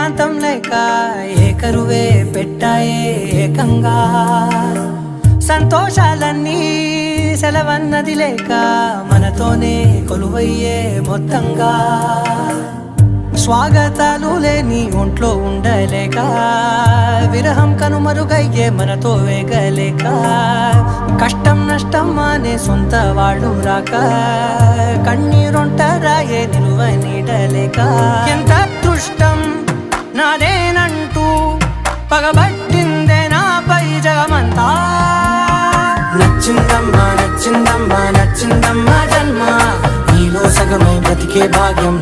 ఏకాంతం లేక ఏకరువే పెట్టాయే ఏకంగా సంతోషాలన్నీ సెలవన్నది లేక మనతోనే కొలువయ్యే మొత్తంగా స్వాగతాలు లేని ఒంట్లో ఉండలేక విరహం కనుమరుగయ్యే మనతో వేగలేక కష్టం నష్టం అనే సొంత వాళ్ళు రాక కన్నీరొంటరాయే నిలువ నీడలేక ఎంత అదృష్టం నాదేనంటూ పగబట్టిందే నాపై జగమంతా నచ్చిందమ్మా నచ్చిందమ్మా నచ్చిందమ్మా జన్మ నీలో సగమై బ్రతికే భాగ్యం